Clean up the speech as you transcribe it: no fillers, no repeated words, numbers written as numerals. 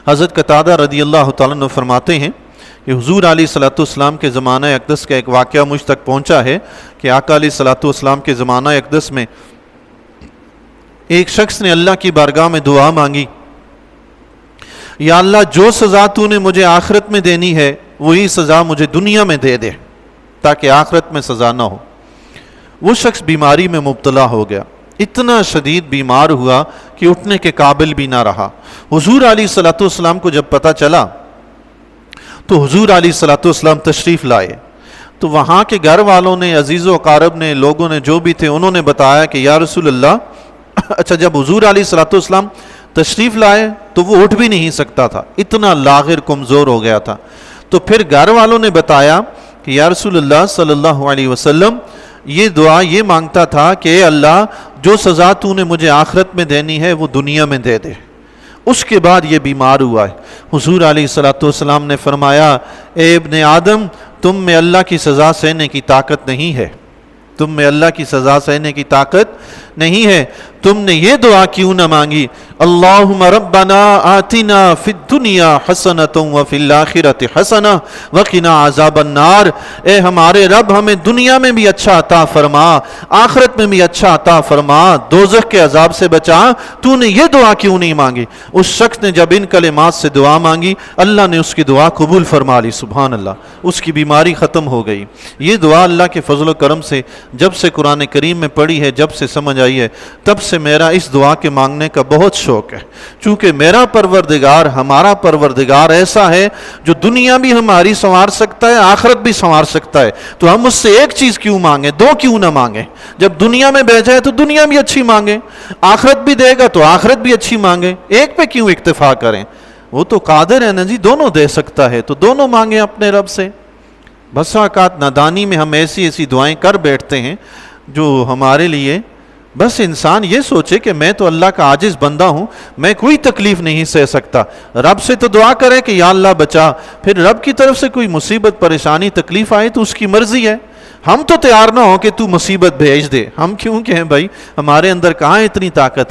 حضرت قتادہ رضی اللہ تعالیٰ عنہ فرماتے ہیں کہ حضور علیہ الصلوۃ والسلام کے زمانہ اقدس کا ایک واقعہ مجھ تک پہنچا ہے کہ آقا علیہ الصلوۃ والسلام کے زمانہ اقدس میں ایک شخص نے اللہ کی بارگاہ میں دعا مانگی، یا اللہ جو سزا تو نے مجھے آخرت میں دینی ہے وہی سزا مجھے دنیا میں دے دے تاکہ آخرت میں سزا نہ ہو۔ وہ شخص بیماری میں مبتلا ہو گیا، اتنا شدید بیمار ہوا کہ اٹھنے کے قابل بھی نہ رہا۔ حضور علیہ الصلوۃ والسلام کو جب پتہ چلا تو حضور علیہ الصلوۃ والسلام تشریف لائے، تو وہاں کے گھر والوں نے، عزیز و اقارب نے، لوگوں نے جو بھی تھے انہوں نے بتایا کہ یا رسول اللہ، اچھا جب حضور علیہ الصلوۃ والسلام تشریف لائے تو وہ اٹھ بھی نہیں سکتا تھا، اتنا لاغر کمزور ہو گیا تھا۔ تو پھر گھر والوں نے بتایا کہ یا رسول اللہ صلی اللہ علیہ وسلم یہ دعا یہ مانگتا تھا کہ اے اللہ جو سزا تو نے مجھے آخرت میں دینی ہے وہ دنیا میں دے دے۔ اس کے بعد یہ بیمار ہوا ہے۔ حضور علیہ الصلوۃ والسلام نے فرمایا، اے ابن آدم، تم میں اللہ کی سزا سہنے کی طاقت نہیں ہے، تم میں اللہ کی سزا سہنے کی طاقت نہیں ہے، تم نے یہ دعا کیوں نہ مانگی، اللہم ربنا آتنا فی الدنیا حسنۃ وفی الآخرۃ حسنہ وقنا عذاب النار۔ اے ہمارے رب ہمیں دنیا میں بھی اچھا عطا فرما، آخرت میں بھی اچھا عطا فرما، دوزخ کے عذاب سے بچا، تو نے یہ دعا کیوں نہیں مانگی؟ اس شخص نے جب ان کلمات سے دعا مانگی اللہ نے اس کی دعا قبول فرما لی، سبحان اللہ، اس کی بیماری ختم ہو گئی۔ یہ دعا اللہ کے فضل و کرم سے جب سے قرآن کریم میں پڑھی ہے، جب سے سمجھ آئی ہے، تب سے میرا اس دعا کے مانگنے کا بہت شوق ہے، چونکہ میرا پروردگار، ہمارا پروردگار ایسا ہے جو دنیا بھی ہماری سنوار سکتا ہے، آخرت بھی سنوار سکتا ہے۔ تو ہم اس سے ایک چیز کیوں مانگیں، دو کیوں نہ مانگیں؟ جب دنیا میں بھیجا ہے تو دنیا بھی اچھی مانگیں، آخرت بھی دے گا تو آخرت بھی اچھی مانگیں، ایک پہ کیوں اکتفا کریں؟ وہ تو قادر ہے نا جی، دونوں دے سکتا ہے، تو دونوں مانگیں اپنے رب سے۔ بسا اوقات نادانی میں ہم ایسی ایسی دعائیں کر بیٹھتے ہیں جو ہمارے لیے، بس انسان یہ سوچے کہ میں تو اللہ کا عاجز بندہ ہوں، میں کوئی تکلیف نہیں سہ سکتا، رب سے تو دعا کرے کہ یا اللہ بچا، پھر رب کی طرف سے کوئی مصیبت پریشانی تکلیف آئے تو اس کی مرضی ہے، ہم تو تیار نہ ہوں کہ تو مصیبت بھیج دے، ہم کیوں کہیں بھائی، ہمارے اندر کہاں اتنی طاقت ہے۔